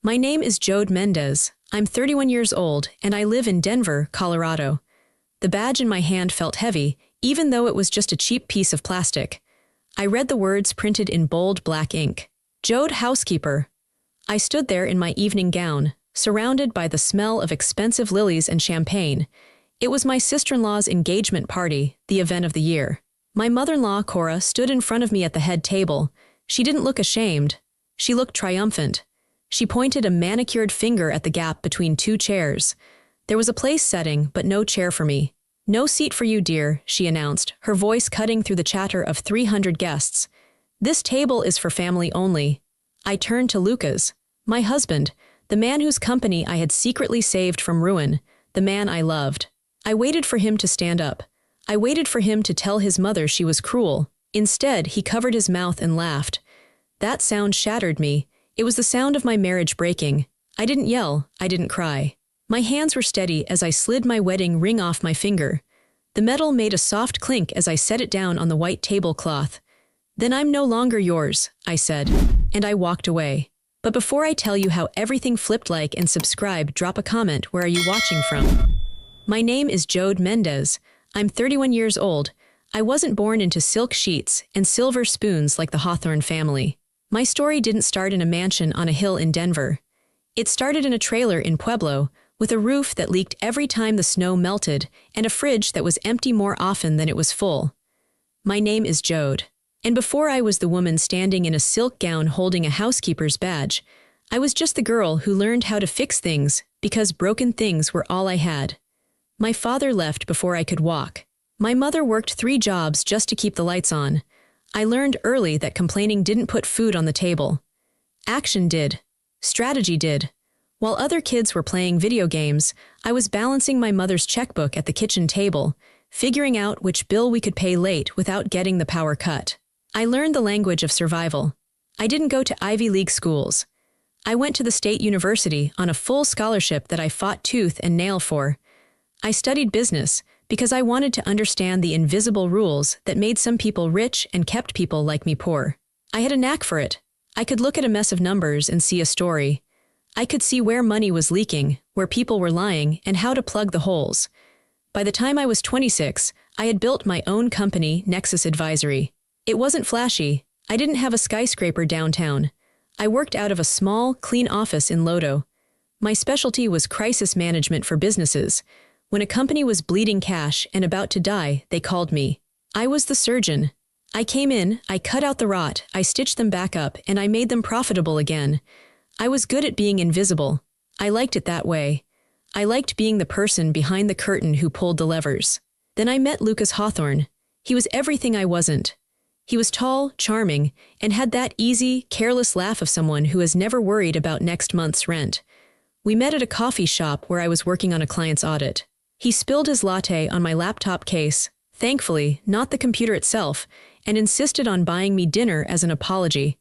My name is Jode Menddees. I'm 31 years old, and I live in Denver, Colorado. The badge in my hand felt heavy, even though it was just a cheap piece of plastic. I read the words printed in bold black ink. Jode Housekeeper. I stood there in my evening gown, surrounded by the smell of expensive lilies and champagne. It was my sister-in-law's engagement party, the event of the year. My mother-in-law, Cora, stood in front of me at the head table. She didn't look ashamed. She looked triumphant. She pointed a manicured finger at the gap between two chairs. There was a place setting, but no chair for me. "No seat for you, dear," she announced, her voice cutting through the chatter of 300 guests. "This table is for family only." I turned to Lucas, my husband, the man whose company I had secretly saved from ruin, the man I loved. I waited for him to stand up. I waited for him to tell his mother she was cruel. Instead, he covered his mouth and laughed. That sound shattered me. It was the sound of my marriage breaking. I didn't yell. I didn't cry. My hands were steady as I slid my wedding ring off my finger. The metal made a soft clink as I set it down on the white tablecloth. "Then I'm no longer yours," I said, and I walked away. But before I tell you how everything flipped, like and subscribe, drop a comment. Where are you watching from? My name is Jode Menddees. I'm 31 years old. I wasn't born into silk sheets and silver spoons like the Hawthorne family. My story didn't start in a mansion on a hill in Denver. It started in a trailer in Pueblo, with a roof that leaked every time the snow melted and a fridge that was empty more often than it was full. My name is Jode. And before I was the woman standing in a silk gown holding a housekeeper's badge, I was just the girl who learned how to fix things because broken things were all I had. My father left before I could walk. My mother worked 3 jobs just to keep the lights on. I learned early that complaining didn't put food on the table. Action did. Strategy did. While other kids were playing video games, I was balancing my mother's checkbook at the kitchen table, figuring out which bill we could pay late without getting the power cut. I learned the language of survival. I didn't go to Ivy League schools. I went to the state university on a full scholarship that I fought tooth and nail for. I studied business because I wanted to understand the invisible rules that made some people rich and kept people like me poor. I had a knack for it. I could look at a mess of numbers and see a story. I could see where money was leaking, where people were lying, and how to plug the holes. By the time I was 26, I had built my own company, Nexus Advisory. It wasn't flashy. I didn't have a skyscraper downtown. I worked out of a small, clean office in Lodo. My specialty was crisis management for businesses. When a company was bleeding cash and about to die, they called me. I was the surgeon. I came in, I cut out the rot, I stitched them back up, and I made them profitable again. I was good at being invisible. I liked it that way. I liked being the person behind the curtain who pulled the levers. Then I met Lucas Hawthorne. He was everything I wasn't. He was tall, charming, and had that easy, careless laugh of someone who has never worried about next month's rent. We met at a coffee shop where I was working on a client's audit. He spilled his latte on my laptop case, thankfully not the computer itself, and insisted on buying me dinner as an apology.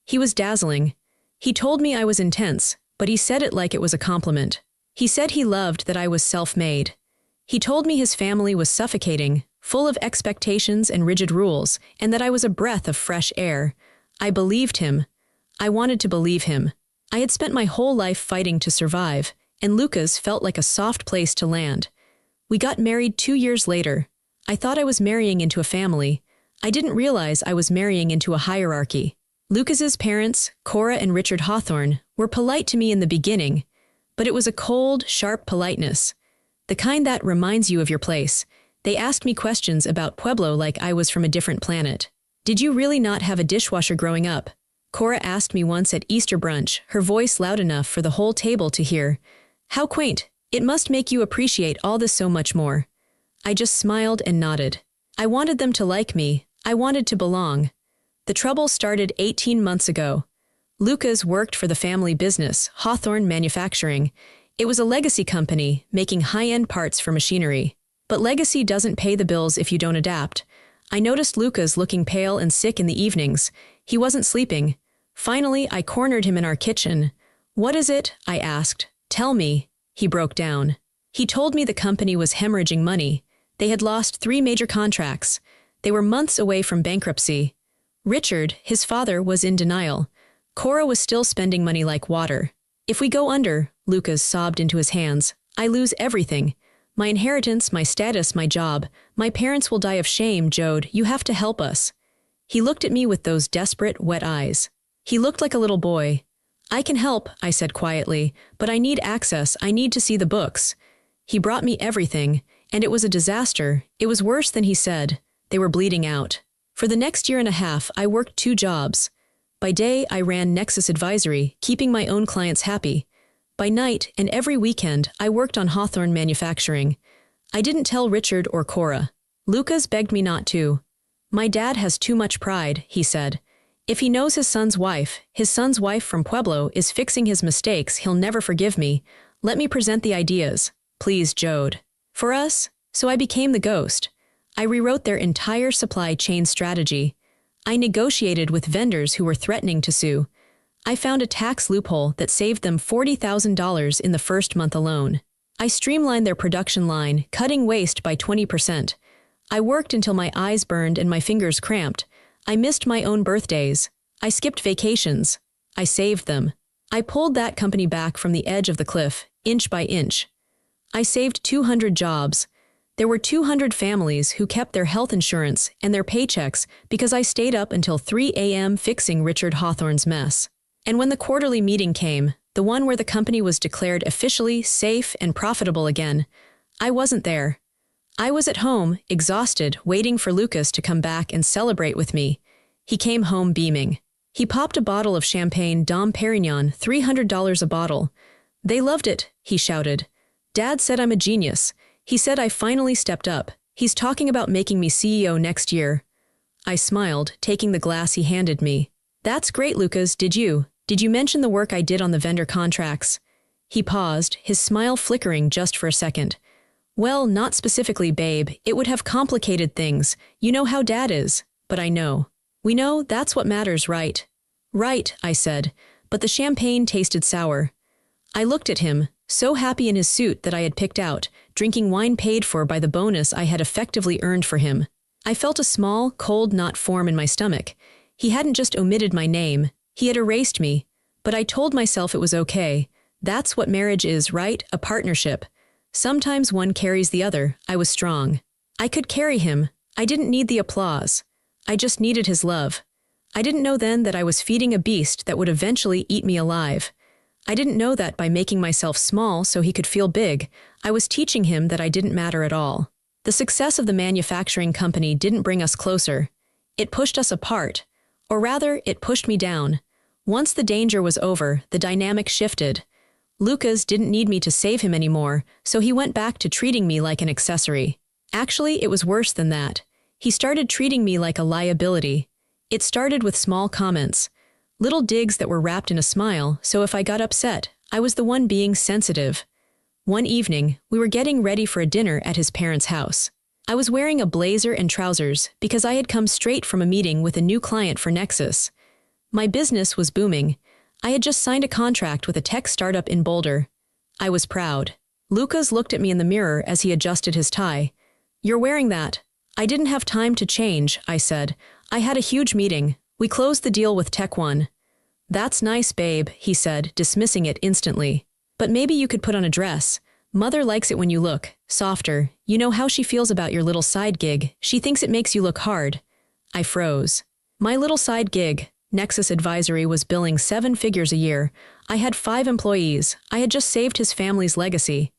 He was dazzling. He told me I was intense, but he said it like it was a compliment. He said he loved that I was self-made. He told me his family was suffocating, full of expectations and rigid rules, and that I was a breath of fresh air. I believed him. I wanted to believe him. I had spent my whole life fighting to survive, and Lucas felt like a soft place to land. We got married 2 years later. I thought I was marrying into a family. I didn't realize I was marrying into a hierarchy. Lucas's parents, Cora and Richard Hawthorne, were polite to me in the beginning, but it was a cold, sharp politeness. The kind that reminds you of your place. They asked me questions about Pueblo like I was from a different planet. "Did you really not have a dishwasher growing up?" Cora asked me once at Easter brunch, her voice loud enough for the whole table to hear. "How quaint. It must make you appreciate all this so much more." I just smiled and nodded. I wanted them to like me. I wanted to belong. The trouble started 18 months ago. Lucas worked for the family business, Hawthorne Manufacturing. It was a legacy company, making high-end parts for machinery. But legacy doesn't pay the bills if you don't adapt. I noticed Lucas looking pale and sick in the evenings. He wasn't sleeping. Finally, I cornered him in our kitchen. "What is it?" I asked. "Tell me." He broke down. He told me the company was hemorrhaging money. They had lost 3 major contracts. They were months away from bankruptcy. Richard, his father, was in denial. Cora was still spending money like water. If we go under, Lucas sobbed into his hands, I lose everything. My inheritance, my status, my job. My parents will die of shame, Jode. You have to help us. He looked at me with those desperate, wet eyes. He looked like a little boy. I can help, I said quietly, but I need access. I need to see the books. He brought me everything, and it was a disaster. It was worse than he said. They were bleeding out. For the next year and a half, I worked 2 jobs. By day, I ran Nexus Advisory, keeping my own clients happy. By night, and every weekend, I worked on Hawthorne Manufacturing. I didn't tell Richard or Cora. Lucas begged me not to. My dad has too much pride, he said. If he knows his son's wife from Pueblo, is fixing his mistakes, he'll never forgive me. Let me present the ideas. Please, Jode. For us? So I became the ghost. I rewrote their entire supply chain strategy. I negotiated with vendors who were threatening to sue. I found a tax loophole that saved them $40,000 in the first month alone. I streamlined their production line, cutting waste by 20%. I worked until my eyes burned and my fingers cramped. I missed my own birthdays. I skipped vacations. I saved them. I pulled that company back from the edge of the cliff, inch by inch. I saved 200 jobs. There were 200 families who kept their health insurance and their paychecks because I stayed up until 3 a.m. fixing Richard Hawthorne's mess. And when the quarterly meeting came, the one where the company was declared officially safe and profitable again, I wasn't there. I was at home, exhausted, waiting for Lucas to come back and celebrate with me. He came home beaming. He popped a bottle of champagne Dom Perignon, $300 a bottle. They loved it, he shouted. Dad said I'm a genius. He said I finally stepped up. He's talking about making me CEO next year. I smiled, taking the glass he handed me. That's great, Lucas. Did you mention the work I did on the vendor contracts? He paused, his smile flickering just for a second. Well, not specifically, babe. It would have complicated things. You know how Dad is. But I know. We know that's what matters, right? Right, I said, but the champagne tasted sour. I looked at him, so happy in his suit that I had picked out, drinking wine paid for by the bonus I had effectively earned for him. I felt a small, cold knot form in my stomach. He hadn't just omitted my name, he had erased me. But I told myself it was okay. That's what marriage is, right? A partnership. Sometimes one carries the other. I was strong. I could carry him. I didn't need the applause. I just needed his love. I didn't know then that I was feeding a beast that would eventually eat me alive. I didn't know that by making myself small so he could feel big, I was teaching him that I didn't matter at all. The success of the manufacturing company didn't bring us closer. It pushed us apart. Or rather, it pushed me down. Once the danger was over, the dynamic shifted. Lucas didn't need me to save him anymore, so he went back to treating me like an accessory. Actually, it was worse than that. He started treating me like a liability. It started with small comments. Little digs that were wrapped in a smile, so if I got upset, I was the one being sensitive. One evening, we were getting ready for a dinner at his parents' house. I was wearing a blazer and trousers because I had come straight from a meeting with a new client for Nexus. My business was booming. I had just signed a contract with a tech startup in Boulder. I was proud. Lucas looked at me in the mirror as he adjusted his tie. You're wearing that. I didn't have time to change, I said. I had a huge meeting. We closed the deal with Tech One. That's nice, babe, he said, dismissing it instantly. But maybe you could put on a dress. Mother likes it when you look softer. You know how she feels about your little side gig. She thinks it makes you look hard. I froze. My little side gig, Nexus Advisory, was billing 7 figures a year. I had 5 employees. I had just saved his family's legacy.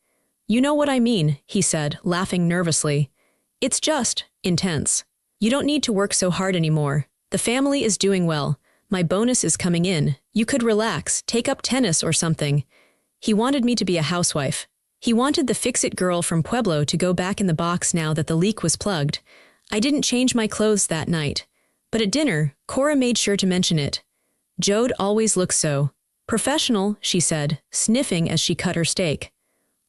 You know what I mean, he said, laughing nervously. It's just intense. You don't need to work so hard anymore. The family is doing well. My bonus is coming in. You could relax, take up tennis or something. He wanted me to be a housewife. He wanted the fix-it girl from Pueblo to go back in the box now that the leak was plugged. I didn't change my clothes that night. But at dinner, Cora made sure to mention it. Jode always looks so professional, she said, sniffing as she cut her steak.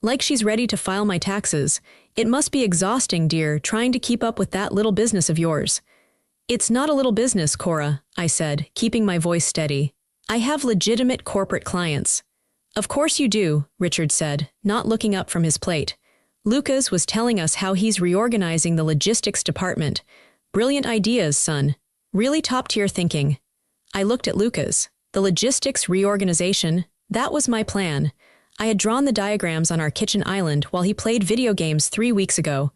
Like she's ready to file my taxes. It must be exhausting, dear, trying to keep up with that little business of yours. It's not a little business, Cora, I said, keeping my voice steady. I have legitimate corporate clients. Of course you do, Richard said, not looking up from his plate. Lucas was telling us how he's reorganizing the logistics department. Brilliant ideas, son. Really top-tier thinking. I looked at Lucas. The logistics reorganization? That was my plan. I had drawn the diagrams on our kitchen island while he played video games 3 weeks ago.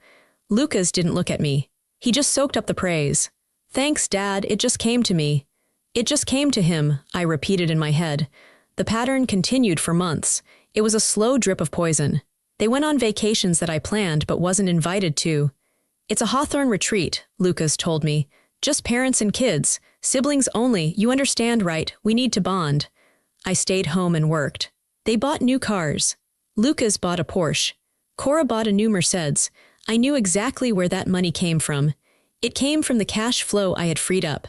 Lucas didn't look at me. He just soaked up the praise. Thanks, Dad, it just came to me. It just came to him, I repeated in my head. The pattern continued for months. It was a slow drip of poison. They went on vacations that I planned but wasn't invited to. It's a Hawthorne retreat, Lucas told me. Just parents and kids, siblings only, you understand, right? We need to bond. I stayed home and worked. They bought new cars. Lucas bought a Porsche. Cora bought a new Mercedes. I knew exactly where that money came from. It came from the cash flow I had freed up.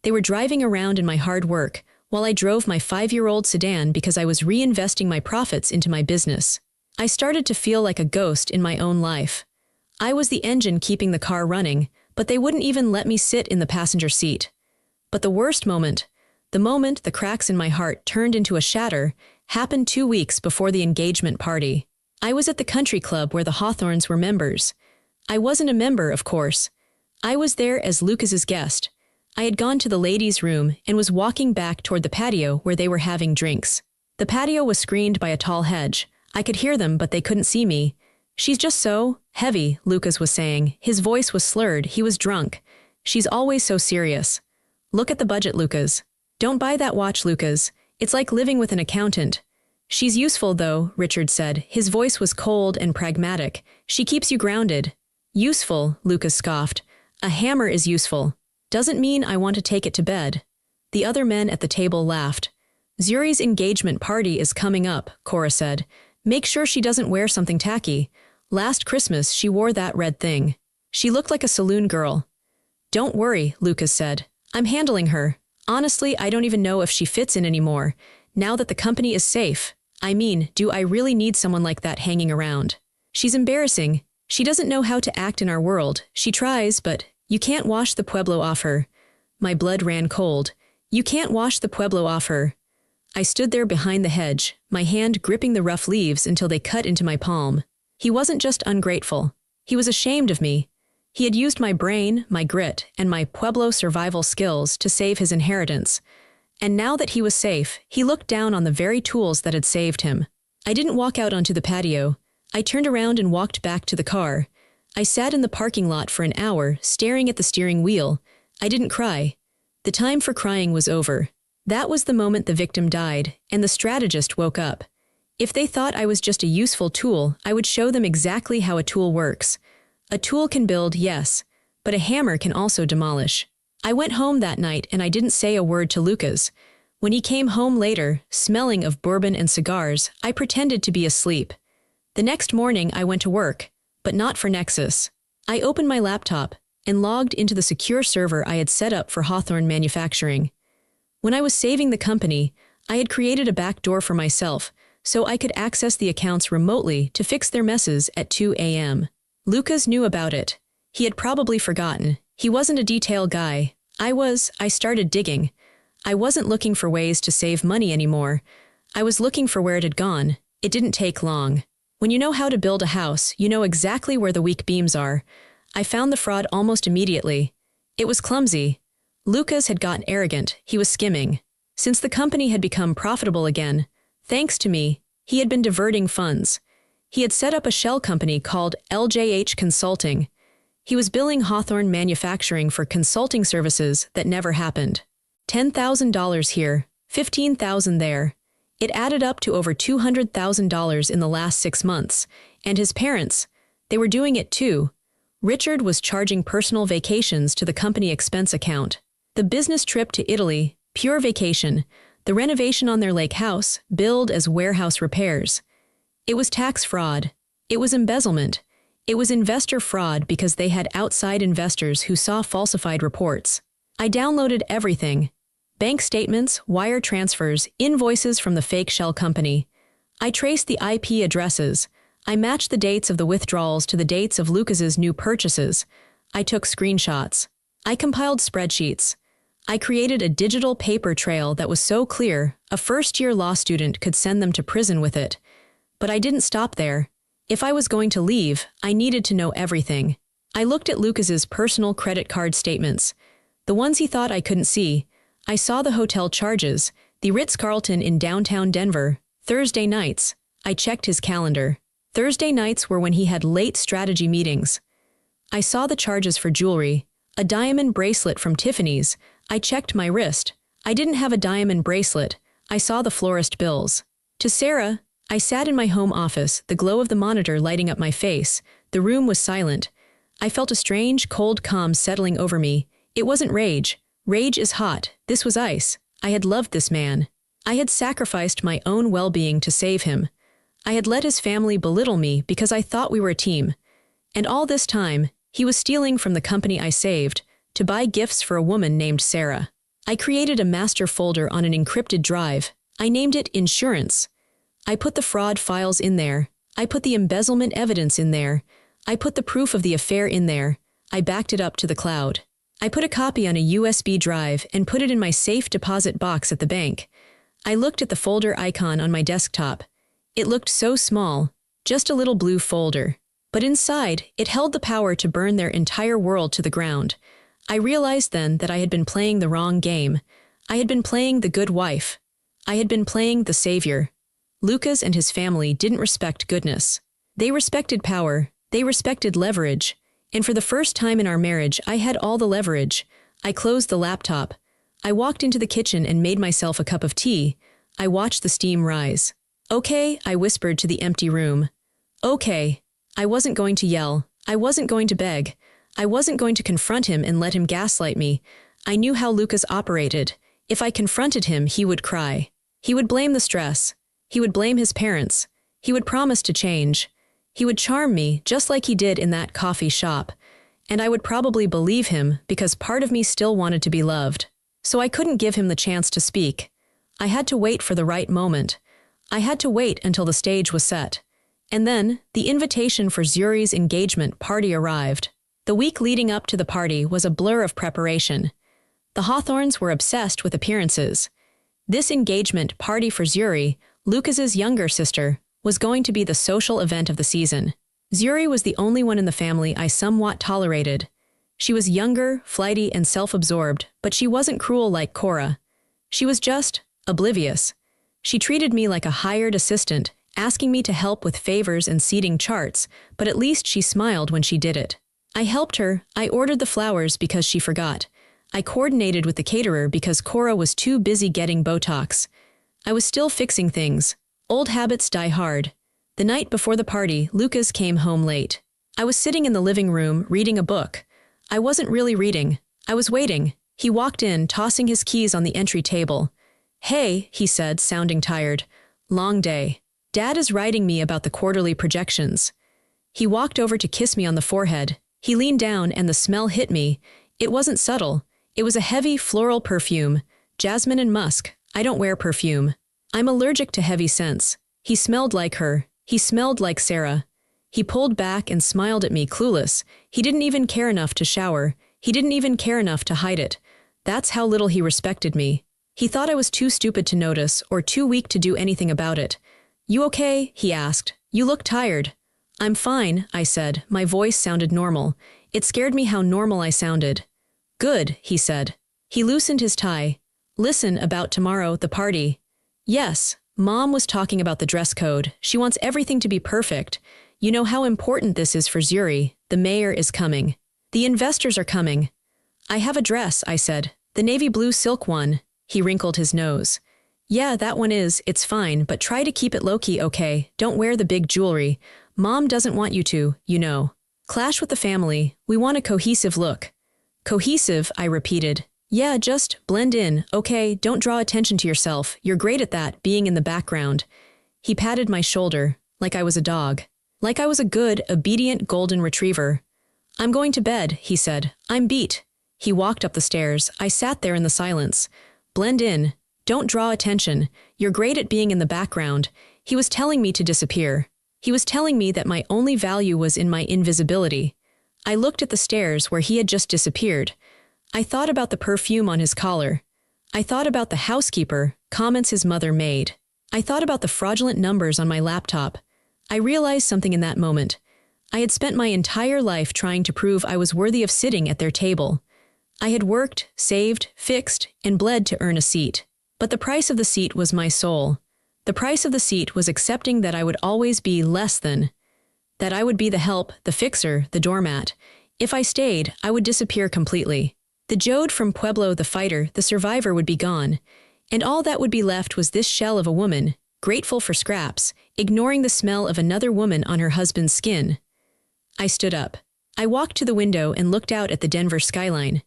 They were driving around in my hard work, while I drove my 5-year-old sedan because I was reinvesting my profits into my business. I started to feel like a ghost in my own life. I was the engine keeping the car running, but they wouldn't even let me sit in the passenger seat. But the worst moment, the moment the cracks in my heart turned into a shatter, happened 2 weeks before the engagement party. I was at the country club where the Hawthorns were members. I wasn't a member, of course. I was there as Lucas's guest. I had gone to the ladies' room and was walking back toward the patio where they were having drinks. The patio was screened by a tall hedge. I could hear them, but they couldn't see me. She's just so heavy, Lucas was saying. His voice was slurred. He was drunk. She's always so serious. Look at the budget, Lucas. Don't buy that watch, Lucas. It's like living with an accountant. She's useful, though, Richard said. His voice was cold and pragmatic. She keeps you grounded. Useful, Lucas scoffed. A hammer is useful. Doesn't mean I want to take it to bed. The other men at the table laughed. Zuri's engagement party is coming up, Cora said. Make sure she doesn't wear something tacky. Last Christmas she wore that red thing. She looked like a saloon girl. Don't worry, Lucas said. I'm handling her. Honestly, I don't even know if she fits in anymore, now that the company is safe. I mean, do I really need someone like that hanging around? She's embarrassing. She doesn't know how to act in our world. She tries, but you can't wash the Pueblo off her. My blood ran cold. You can't wash the Pueblo off her. I stood there behind the hedge, my hand gripping the rough leaves until they cut into my palm. He wasn't just ungrateful. He was ashamed of me. He had used my brain, my grit, and my Pueblo survival skills to save his inheritance. And now that he was safe, he looked down on the very tools that had saved him. I didn't walk out onto the patio. I turned around and walked back to the car. I sat in the parking lot for an hour, staring at the steering wheel. I didn't cry. The time for crying was over. That was the moment the victim died, and the strategist woke up. If they thought I was just a useful tool, I would show them exactly how a tool works. A tool can build, yes, but a hammer can also demolish. I went home that night and I didn't say a word to Lucas. When he came home later, smelling of bourbon and cigars, I pretended to be asleep. The next morning I went to work, but not for Nexus. I opened my laptop and logged into the secure server I had set up for Hawthorne Manufacturing. When I was saving the company, I had created a backdoor for myself so I could access the accounts remotely to fix their messes at 2 a.m. Lucas knew about it. He had probably forgotten. He wasn't a detail guy. I started digging. I wasn't looking for ways to save money anymore. I was looking for where it had gone. It didn't take long. When you know how to build a house, you know exactly where the weak beams are. I found the fraud almost immediately. It was clumsy. Lucas had gotten arrogant. He was skimming. Since the company had become profitable again, thanks to me, he had been diverting funds. He had set up a shell company called LJH Consulting. He was billing Hawthorne Manufacturing for consulting services that never happened. $10,000 here, $15,000 there. It added up to over $200,000 in the last 6 months, and his parents, they were doing it too. Richard was charging personal vacations to the company expense account. The business trip to Italy, pure vacation. The renovation on their lake house, billed as warehouse repairs. It was tax fraud. It was embezzlement. It was investor fraud because they had outside investors who saw falsified reports. I downloaded everything. Bank statements, wire transfers, invoices from the fake shell company. I traced the IP addresses. I matched the dates of the withdrawals to the dates of Lucas's new purchases. I took screenshots. I compiled spreadsheets. I created a digital paper trail that was so clear, a first-year law student could send them to prison with it. But I didn't stop there. If I was going to leave, I needed to know everything. I looked at Lucas's personal credit card statements. The ones he thought I couldn't see. I saw the hotel charges, The Ritz Carlton in downtown Denver, Thursday nights. I checked his calendar. Thursday nights were when he had late strategy meetings. I saw the charges for jewelry. A diamond bracelet from Tiffany's. I checked my wrist. I didn't have a diamond bracelet. I saw the florist bills. To Sarah, I sat in my home office, the glow of the monitor lighting up my face. The room was silent. I felt a strange, cold calm settling over me. It wasn't rage. Rage is hot. This was ice. I had loved this man. I had sacrificed my own well-being to save him. I had let his family belittle me because I thought we were a team. And all this time, he was stealing from the company I saved to buy gifts for a woman named Sarah. I created a master folder on an encrypted drive. I named it Insurance. I put the fraud files in there. I put the embezzlement evidence in there. I put the proof of the affair in there. I backed it up to the cloud. I put a copy on a USB drive and put it in my safe deposit box at the bank. I looked at the folder icon on my desktop. It looked so small, just a little blue folder. But inside, it held the power to burn their entire world to the ground. I realized then that I had been playing the wrong game. I had been playing the good wife. I had been playing the savior. Lucas and his family didn't respect goodness. They respected power. They respected leverage. And for the first time in our marriage, I had all the leverage. I closed the laptop. I walked into the kitchen and made myself a cup of tea. I watched the steam rise. Okay, I whispered to the empty room. Okay. I wasn't going to yell. I wasn't going to beg. I wasn't going to confront him and let him gaslight me. I knew how Lucas operated. If I confronted him, he would cry. He would blame the stress. He would blame his parents. He would promise to change. He would charm me, just like he did in that coffee shop. And I would probably believe him because part of me still wanted to be loved. So I couldn't give him the chance to speak. I had to wait for the right moment. I had to wait until the stage was set. And then, the invitation for Zuri's engagement party arrived. The week leading up to the party was a blur of preparation. The Hawthorns were obsessed with appearances. This engagement party for Zuri, Lucas's younger sister, was going to be the social event of the season. Zuri was the only one in the family I somewhat tolerated. She was younger, flighty, and self-absorbed, but she wasn't cruel like Cora. She was just oblivious. She treated me like a hired assistant, asking me to help with favors and seating charts, but at least she smiled when she did it. I helped her. I ordered the flowers because she forgot. I coordinated with the caterer because Cora was too busy getting Botox. I was still fixing things. Old habits die hard. The night before the party, Lucas came home late. I was sitting in the living room, reading a book. I wasn't really reading. I was waiting. He walked in, tossing his keys on the entry table. "Hey," he said, sounding tired. "Long day. Dad is writing me about the quarterly projections." He walked over to kiss me on the forehead. He leaned down and the smell hit me. It wasn't subtle. It was a heavy floral perfume. Jasmine and musk. I don't wear perfume. I'm allergic to heavy scents. He smelled like her. He smelled like Sarah. He pulled back and smiled at me, clueless. He didn't even care enough to shower. He didn't even care enough to hide it. That's how little he respected me. He thought I was too stupid to notice or too weak to do anything about it. "You okay?" he asked. "You look tired." "I'm fine," I said. My voice sounded normal. It scared me how normal I sounded. "Good," he said. He loosened his tie. "Listen, about tomorrow, the party." "Yes, Mom was talking about the dress code. She wants everything to be perfect. You know how important this is for Zuri. The mayor is coming. The investors are coming." "I have a dress," I said. "The navy blue silk one." He wrinkled his nose. "Yeah, that one is. It's fine, but try to keep it low-key, okay? Don't wear the big jewelry. Mom doesn't want you to, you know. Clash with the family. We want a cohesive look." "Cohesive," I repeated. "Yeah, just blend in, okay? Don't draw attention to yourself. You're great at that, being in the background." He patted my shoulder, like I was a dog. Like I was a good, obedient golden retriever. "I'm going to bed," he said. "I'm beat." He walked up the stairs. I sat there in the silence. "Blend in. Don't draw attention. You're great at being in the background." He was telling me to disappear. He was telling me that my only value was in my invisibility. I looked at the stairs where he had just disappeared. I thought about the perfume on his collar. I thought about the housekeeper, comments his mother made. I thought about the fraudulent numbers on my laptop. I realized something in that moment. I had spent my entire life trying to prove I was worthy of sitting at their table. I had worked, saved, fixed, and bled to earn a seat. But the price of the seat was my soul. The price of the seat was accepting that I would always be less than. That I would be the help, the fixer, the doormat. If I stayed, I would disappear completely. The Jode from Pueblo, the fighter, the survivor would be gone. And all that would be left was this shell of a woman, grateful for scraps, ignoring the smell of another woman on her husband's skin. I stood up. I walked to the window and looked out at the Denver skyline.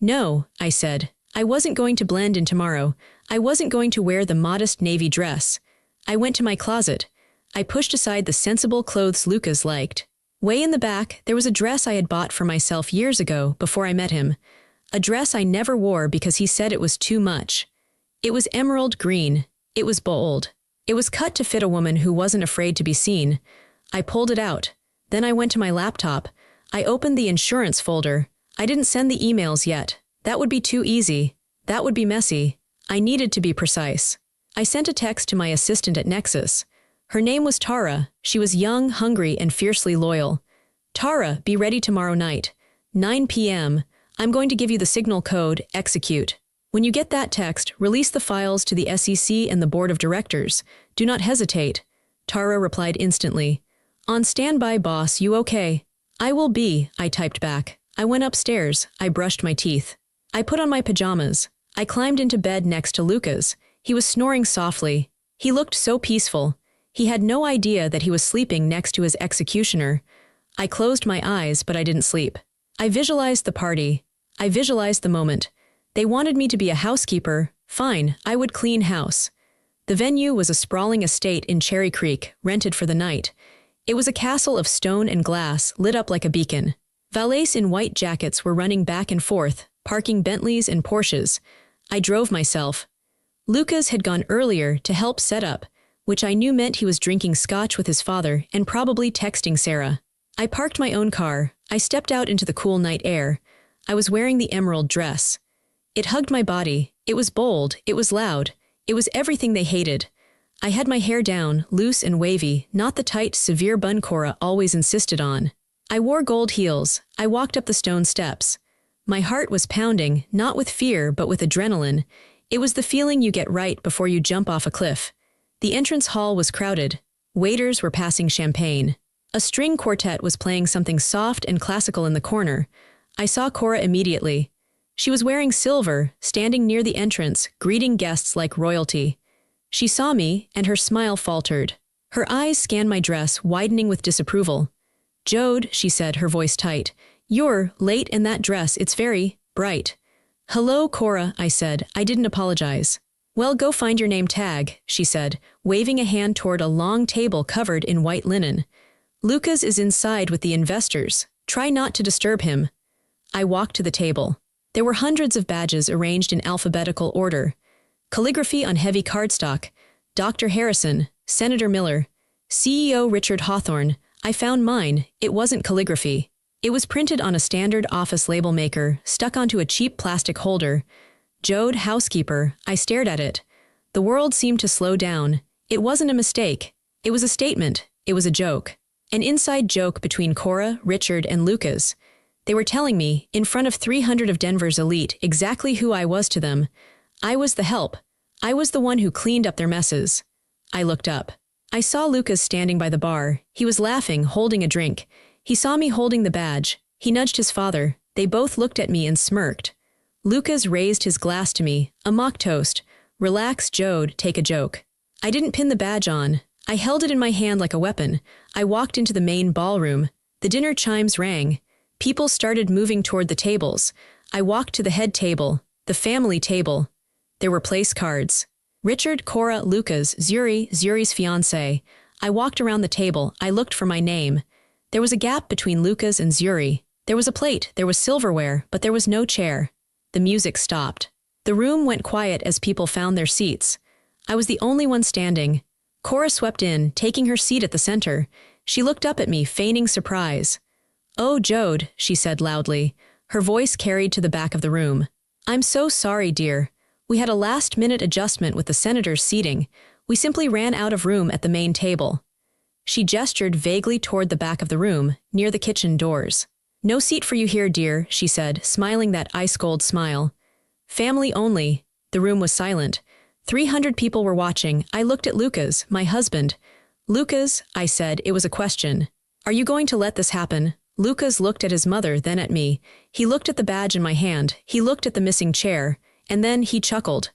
No, I said. I wasn't going to blend in tomorrow. I wasn't going to wear the modest navy dress. I went to my closet. I pushed aside the sensible clothes Lucas liked. Way in the back, there was a dress I had bought for myself years ago before I met him. A dress I never wore because he said it was too much. It was emerald green. It was bold. It was cut to fit a woman who wasn't afraid to be seen. I pulled it out. Then I went to my laptop. I opened the insurance folder. I didn't send the emails yet. That would be too easy. That would be messy. I needed to be precise. I sent a text to my assistant at Nexus. Her name was Tara. She was young, hungry, and fiercely loyal. Tara, be ready tomorrow night. 9 p.m. I'm going to give you the signal code, execute. When you get that text, release the files to the SEC and the board of directors. Do not hesitate. Tara replied instantly. On standby, boss, you okay? I will be, I typed back. I went upstairs. I brushed my teeth. I put on my pajamas. I climbed into bed next to Lucas. He was snoring softly. He looked so peaceful. He had no idea that he was sleeping next to his executioner. I closed my eyes, but I didn't sleep. I visualized the party. I visualized the moment. They wanted me to be a housekeeper. Fine, I would clean house. The venue was a sprawling estate in Cherry Creek, rented for the night. It was a castle of stone and glass, lit up like a beacon. Valets in white jackets were running back and forth, parking Bentleys and Porsches. I drove myself. Lucas had gone earlier to help set up, which I knew meant he was drinking scotch with his father and probably texting Sarah. I parked my own car. I stepped out into the cool night air. I was wearing the emerald dress. It hugged my body. It was bold. It was loud. It was everything they hated. I had my hair down, loose and wavy, not the tight, severe bun Cora always insisted on. I wore gold heels. I walked up the stone steps. My heart was pounding, not with fear, but with adrenaline. It was the feeling you get right before you jump off a cliff. The entrance hall was crowded. Waiters were passing champagne. A string quartet was playing something soft and classical in the corner. I saw Cora immediately. She was wearing silver, standing near the entrance, greeting guests like royalty. She saw me, and her smile faltered. Her eyes scanned my dress, widening with disapproval. Jode, she said, her voice tight. You're late in that dress. It's very bright. Hello, Cora, I said. I didn't apologize. Well, go find your name tag, she said, waving a hand toward a long table covered in white linen. Lucas is inside with the investors. Try not to disturb him. I walked to the table. There were hundreds of badges arranged in alphabetical order. Calligraphy on heavy cardstock. Dr. Harrison, Senator Miller, CEO Richard Hawthorne. I found mine. It wasn't calligraphy. It was printed on a standard office label maker, stuck onto a cheap plastic holder. Jode, Housekeeper. I stared at it. The world seemed to slow down. It wasn't a mistake. It was a statement. It was a joke. An inside joke between Cora, Richard, and Lucas. They were telling me, in front of 300 of Denver's elite, exactly who I was to them. I was the help. I was the one who cleaned up their messes. I looked up. I saw Lucas standing by the bar. He was laughing, holding a drink. He saw me holding the badge. He nudged his father. They both looked at me and smirked. Lucas raised his glass to me, a mock toast. Relax, Jode, take a joke. I didn't pin the badge on. I held it in my hand like a weapon. I walked into the main ballroom. The dinner chimes rang. People started moving toward the tables. I walked to the head table, the family table. There were place cards. Richard, Cora, Lucas, Zuri's fiancé. I walked around the table. I looked for my name. There was a gap between Lucas and Zuri. There was a plate, there was silverware, but there was no chair. The music stopped. The room went quiet as people found their seats. I was the only one standing. Cora swept in, taking her seat at the center. She looked up at me, feigning surprise. Oh, Jode, she said loudly. Her voice carried to the back of the room. I'm so sorry, dear. We had a last-minute adjustment with the senator's seating. We simply ran out of room at the main table. She gestured vaguely toward the back of the room, near the kitchen doors. No seat for you here, dear, she said, smiling that ice-cold smile. Family only. The room was silent. 300 people were watching. I looked at Lucas, my husband. Lucas, I said, it was a question. Are you going to let this happen? Lucas looked at his mother, then at me. He looked at the badge in my hand. He looked at the missing chair. And then he chuckled.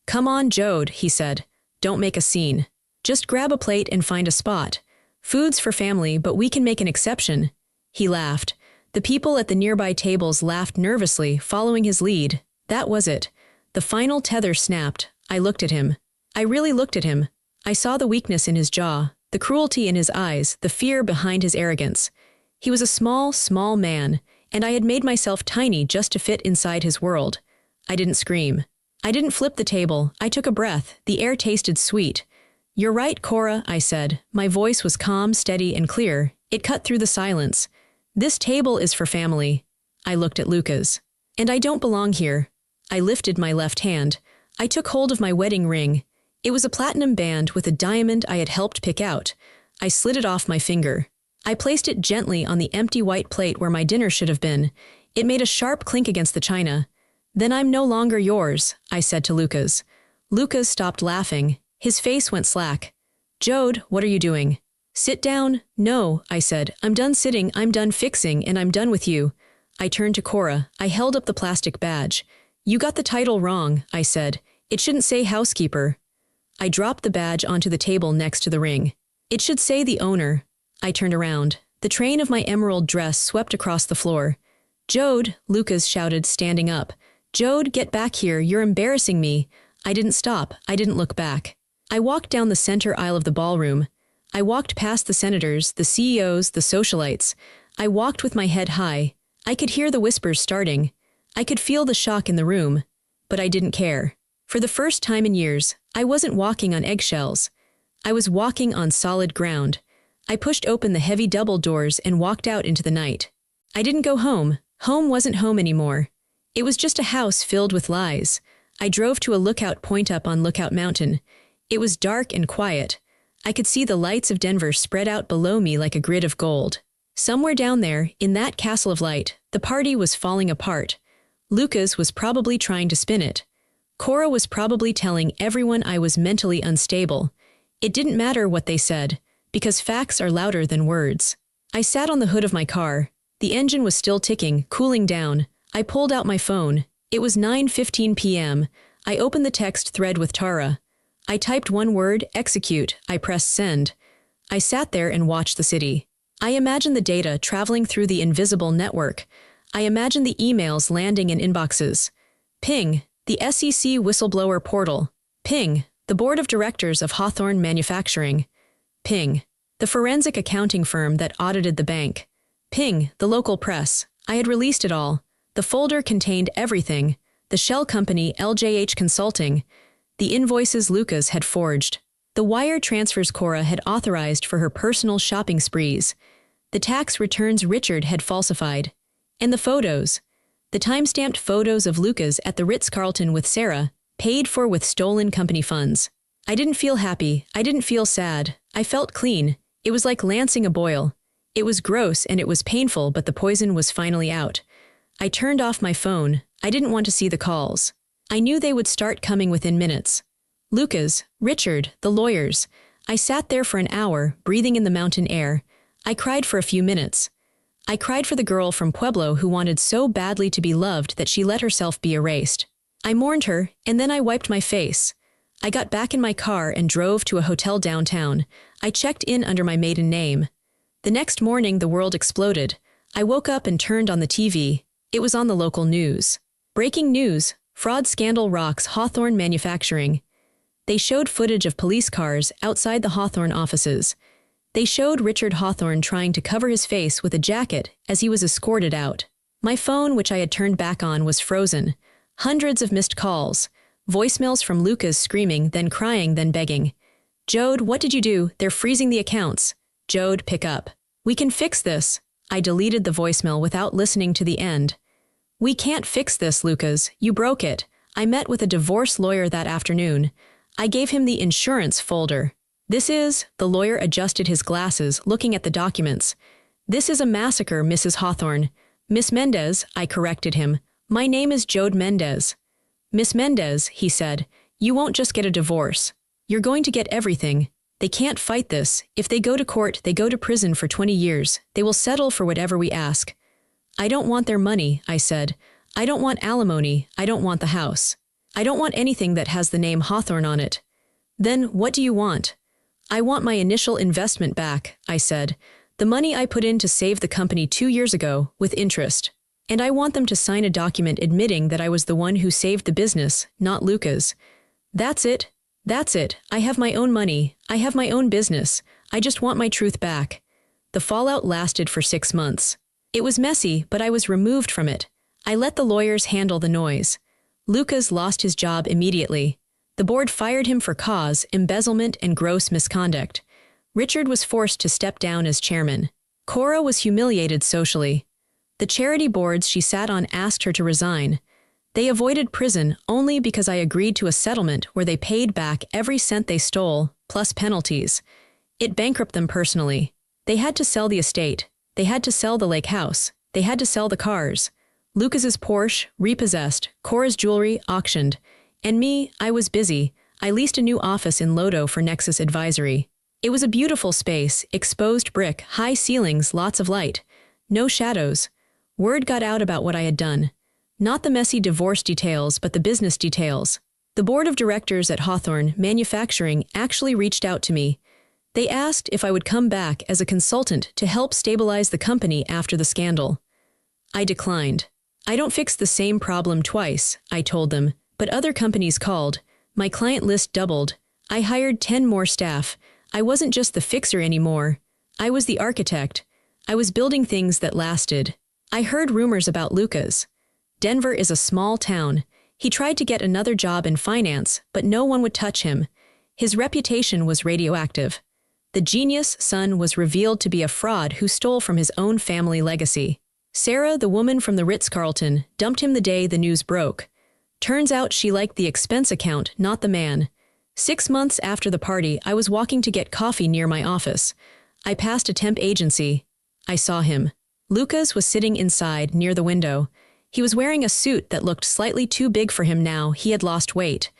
Come on, Jode, he said. Don't make a scene. Just grab a plate and find a spot. Food's for family, but we can make an exception. He laughed. The people at the nearby tables laughed nervously, following his lead. That was it. The final tether snapped. I looked at him. I really looked at him. I saw the weakness in his jaw, the cruelty in his eyes, the fear behind his arrogance. He was a small man, and I had made myself tiny just to fit inside his world. I didn't scream. I didn't flip the table. I took a breath. The air tasted sweet. You're right, Cora, I said. My voice was calm, steady, and clear. It cut through the silence. This table is for family. I looked at Lucas. And I don't belong here. I lifted my left hand. I took hold of my wedding ring. It was a platinum band with a diamond I had helped pick out. I slid it off my finger. I placed it gently on the empty white plate where my dinner should have been. It made a sharp clink against the china. Then I'm no longer yours, I said to Lucas. Lucas stopped laughing. His face went slack. Jode, what are you doing? Sit down. No, I said. I'm done sitting, I'm done fixing, and I'm done with you. I turned to Cora. I held up the plastic badge. You got the title wrong, I said. It shouldn't say housekeeper. I dropped the badge onto the table next to the ring. It should say the owner. I turned around. The train of my emerald dress swept across the floor. Jode, Lucas shouted, standing up. Jode, get back here, you're embarrassing me. I didn't stop. I didn't look back. I walked down the center aisle of the ballroom. I walked past the senators, the CEOs, the socialites. I walked with my head high. I could hear the whispers starting. I could feel the shock in the room. But I didn't care. For the first time in years, I wasn't walking on eggshells. I was walking on solid ground. I pushed open the heavy double doors and walked out into the night. I didn't go home. Home wasn't home anymore. It was just a house filled with lies. I drove to a lookout point up on Lookout Mountain. It was dark and quiet. I could see the lights of Denver spread out below me like a grid of gold. Somewhere down there, in that castle of light, the party was falling apart. Lucas was probably trying to spin it. Cora was probably telling everyone I was mentally unstable. It didn't matter what they said, because facts are louder than words. I sat on the hood of my car. The engine was still ticking, cooling down. I pulled out my phone. It was 9:15 p.m. I opened the text thread with Tara. I typed one word, execute. I pressed send. I sat there and watched the city. I imagined the data traveling through the invisible network. I imagined the emails landing in inboxes. Ping, the SEC whistleblower portal. Ping, the board of directors of Hawthorne Manufacturing. Ping, the forensic accounting firm that audited the bank. Ping, the local press. I had released it all. The folder contained everything. The shell company LJH Consulting. The invoices Lucas had forged. The wire transfers Cora had authorized for her personal shopping sprees. The tax returns Richard had falsified. And the photos. The time-stamped photos of Lucas at the Ritz Carlton with Sarah, paid for with stolen company funds. I didn't feel happy. I didn't feel sad. I felt clean. It was like lancing a boil. It was gross and it was painful, but the poison was finally out. I turned off my phone. I didn't want to see the calls. I knew they would start coming within minutes. Lucas, Richard, the lawyers. I sat there for an hour, breathing in the mountain air. I cried for a few minutes. I cried for the girl from Pueblo who wanted so badly to be loved that she let herself be erased. I mourned her, and then I wiped my face. I got back in my car and drove to a hotel downtown. I checked in under my maiden name. The next morning, the world exploded. I woke up and turned on the TV. It was on the local news. Breaking news, fraud scandal rocks Hawthorne Manufacturing. They showed footage of police cars outside the Hawthorne offices. They showed Richard Hawthorne trying to cover his face with a jacket as he was escorted out. My phone, which I had turned back on, was frozen. Hundreds of missed calls. Voicemails from Lucas screaming, then crying, then begging. Jode, what did you do? They're freezing the accounts. Jode, pick up. We can fix this. I deleted the voicemail without listening to the end. We can't fix this, Lucas. You broke it. I met with a divorce lawyer that afternoon. I gave him the insurance folder. The lawyer adjusted his glasses, looking at the documents. This is a massacre, Mrs. Hawthorne. Miss Menddees, I corrected him. My name is Jode Menddees. Miss Menddees, he said, You won't just get a divorce. You're going to get everything. They can't fight this. If they go to court, they go to prison for 20 years. They will settle for whatever we ask. I don't want their money, I said. I don't want alimony. I don't want the house. I don't want anything that has the name Hawthorne on it. Then, what do you want? I want my initial investment back, I said. The money I put in to save the company 2 years ago, with interest. And I want them to sign a document admitting that I was the one who saved the business, not Luca's. That's it. That's it. I have my own money. I have my own business. I just want my truth back. The fallout lasted for 6 months. It was messy, but I was removed from it. I let the lawyers handle the noise. Luca's lost his job immediately. The board fired him for cause, embezzlement, and gross misconduct. Richard was forced to step down as chairman. Cora was humiliated socially. The charity boards she sat on asked her to resign. They avoided prison only because I agreed to a settlement where they paid back every cent they stole, plus penalties. It bankrupted them personally. They had to sell the estate. They had to sell the lake house. They had to sell the cars. Lucas's Porsche, repossessed. Cora's jewelry, auctioned. And me, I was busy. I leased a new office in Lodo for Nexus Advisory. It was a beautiful space, exposed brick, high ceilings, lots of light. No shadows. Word got out about what I had done. Not the messy divorce details, but the business details. The board of directors at Hawthorne Manufacturing actually reached out to me. They asked if I would come back as a consultant to help stabilize the company after the scandal. I declined. I don't fix the same problem twice, I told them, but other companies called. My client list doubled. I hired 10 more staff. I wasn't just the fixer anymore. I was the architect. I was building things that lasted. I heard rumors about Luca's. Denver is a small town. He tried to get another job in finance, but no one would touch him. His reputation was radioactive. The genius son was revealed to be a fraud who stole from his own family legacy. Sarah, the woman from the Ritz Carlton, dumped him the day the news broke. Turns out she liked the expense account, not the man. 6 months after the party, I was walking to get coffee near my office. I passed a temp agency. I saw him. Lucas was sitting inside, near the window. He was wearing a suit that looked slightly too big for him now. He had lost weight.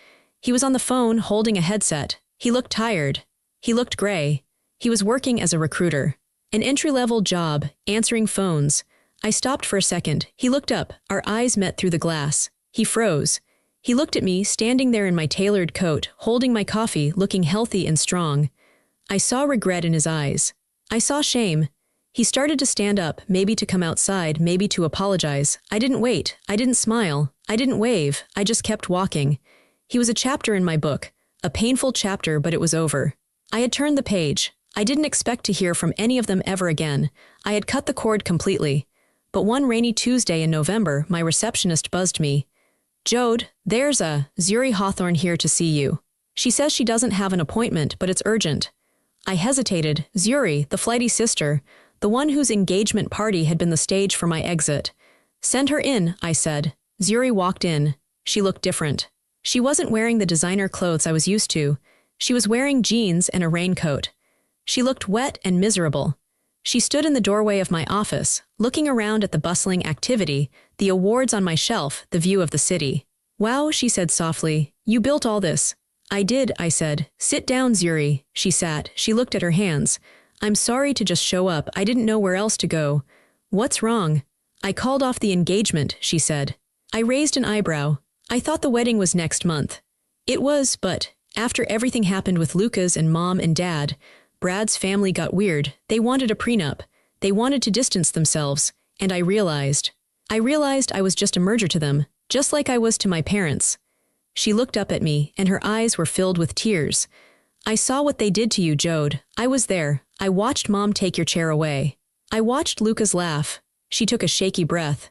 He was on the phone, holding a headset. He looked tired. He looked gray. He was working as a recruiter. An entry-level job, answering phones. I stopped for a second. He looked up. Our eyes met through the glass. He froze. He looked at me, standing there in my tailored coat, holding my coffee, looking healthy and strong. I saw regret in his eyes. I saw shame. He started to stand up, maybe to come outside, maybe to apologize. I didn't wait. I didn't smile. I didn't wave. I just kept walking. He was a chapter in my book. A painful chapter, but it was over. I had turned the page. I didn't expect to hear from any of them ever again. I had cut the cord completely. But one rainy Tuesday in November, my receptionist buzzed me. Jode, there's a Zuri Hawthorne here to see you. She says she doesn't have an appointment, but it's urgent. I hesitated. Zuri, the flighty sister, the one whose engagement party had been the stage for my exit. Send her in, I said. Zuri walked in. She looked different. She wasn't wearing the designer clothes I was used to. She was wearing jeans and a raincoat. She looked wet and miserable. She stood in the doorway of my office, looking around at the bustling activity, the awards on my shelf, the view of the city. Wow, she said softly. You built all this. I did, I said. Sit down, Zuri. She sat. She looked at her hands. I'm sorry to just show up. I didn't know where else to go. What's wrong? I called off the engagement, she said. I raised an eyebrow. I thought the wedding was next month. It was, but after everything happened with Lucas and Mom and Dad, Brad's family got weird. They wanted a prenup. They wanted to distance themselves. And I realized I was just a merger to them, just like I was to my parents. She looked up at me, and her eyes were filled with tears. I saw what they did to you, Jode. I was there. I watched Mom take your chair away. I watched Lucas laugh. She took a shaky breath.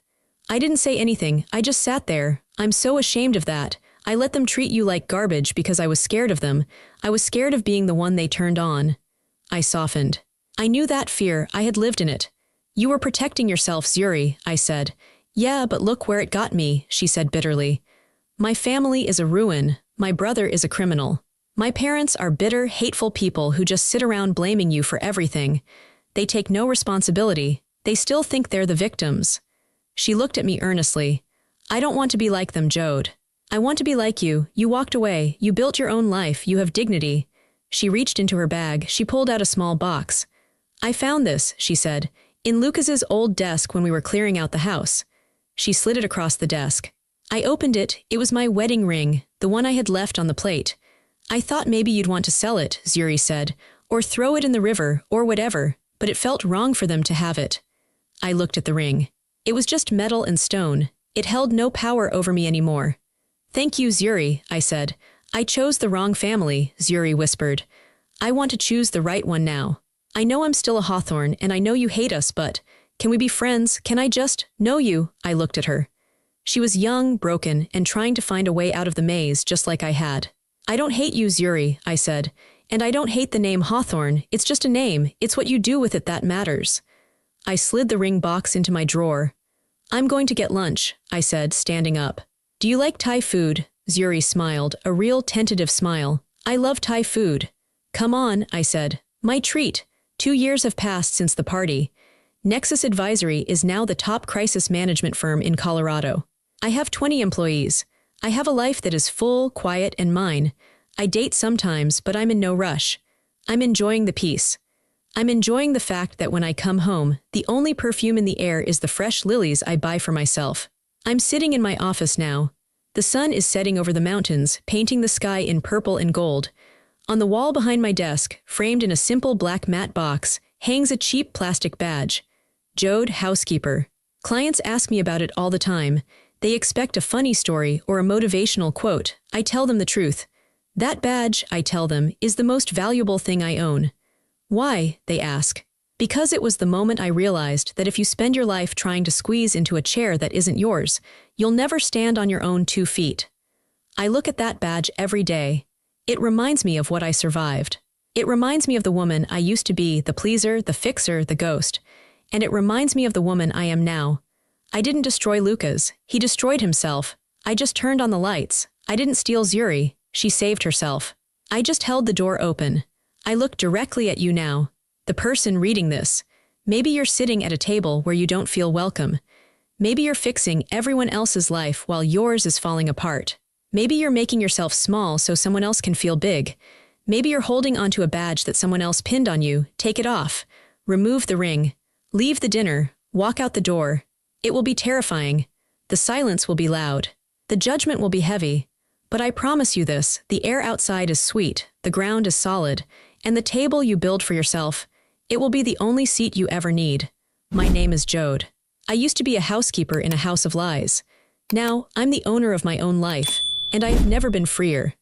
I didn't say anything. I just sat there. I'm so ashamed of that. I let them treat you like garbage because I was scared of them. I was scared of being the one they turned on. I softened. I knew that fear. I had lived in it. You were protecting yourself, Zuri, I said. Yeah, but look where it got me, she said bitterly. My family is a ruin. My brother is a criminal. My parents are bitter, hateful people who just sit around blaming you for everything. They take no responsibility. They still think they're the victims. She looked at me earnestly. I don't want to be like them, Jode. I want to be like you. You walked away. You built your own life. You have dignity. She reached into her bag. She pulled out a small box. I found this, she said, in Lucas's old desk when we were clearing out the house. She slid it across the desk. I opened it. It was my wedding ring, the one I had left on the plate. I thought maybe you'd want to sell it, Zuri said, or throw it in the river, or whatever, but it felt wrong for them to have it. I looked at the ring. It was just metal and stone. It held no power over me anymore. Thank you, Zuri, I said. I chose the wrong family, Zuri whispered. I want to choose the right one now. I know I'm still a Hawthorne, and I know you hate us, but can we be friends? Can I just know you? I looked at her. She was young, broken, and trying to find a way out of the maze just like I had. I don't hate you, Zuri, I said. And I don't hate the name Hawthorne. It's just a name. It's what you do with it that matters. I slid the ring box into my drawer. I'm going to get lunch, I said, standing up. Do you like Thai food? Zuri smiled, a real tentative smile. I love Thai food. Come on, I said. My treat. 2 years have passed since the party. Nexus Advisory is now the top crisis management firm in Colorado. I have 20 employees. I have a life that is full, quiet, and mine. I date sometimes, but I'm in no rush. I'm enjoying the peace. I'm enjoying the fact that when I come home, the only perfume in the air is the fresh lilies I buy for myself. I'm sitting in my office now. The sun is setting over the mountains, painting the sky in purple and gold. On the wall behind my desk, framed in a simple black matte box, hangs a cheap plastic badge. Jode Housekeeper. Clients ask me about it all the time. They expect a funny story or a motivational quote. I tell them the truth. That badge, I tell them, is the most valuable thing I own. Why, they ask. Because it was the moment I realized that if you spend your life trying to squeeze into a chair that isn't yours, you'll never stand on your own 2 feet. I look at that badge every day. It reminds me of what I survived. It reminds me of the woman I used to be, the pleaser, the fixer, the ghost. And it reminds me of the woman I am now. I didn't destroy Lucas. He destroyed himself. I just turned on the lights. I didn't steal Zuri. She saved herself. I just held the door open. I look directly at you now, the person reading this. Maybe you're sitting at a table where you don't feel welcome. Maybe you're fixing everyone else's life while yours is falling apart. Maybe you're making yourself small so someone else can feel big. Maybe you're holding onto a badge that someone else pinned on you. Take it off. Remove the ring. Leave the dinner. Walk out the door. It will be terrifying. The silence will be loud. The judgment will be heavy. But I promise you this, the air outside is sweet, the ground is solid, and the table you build for yourself, it will be the only seat you ever need. My name is Jode. I used to be a housekeeper in a house of lies. Now, I'm the owner of my own life, and I have never been freer.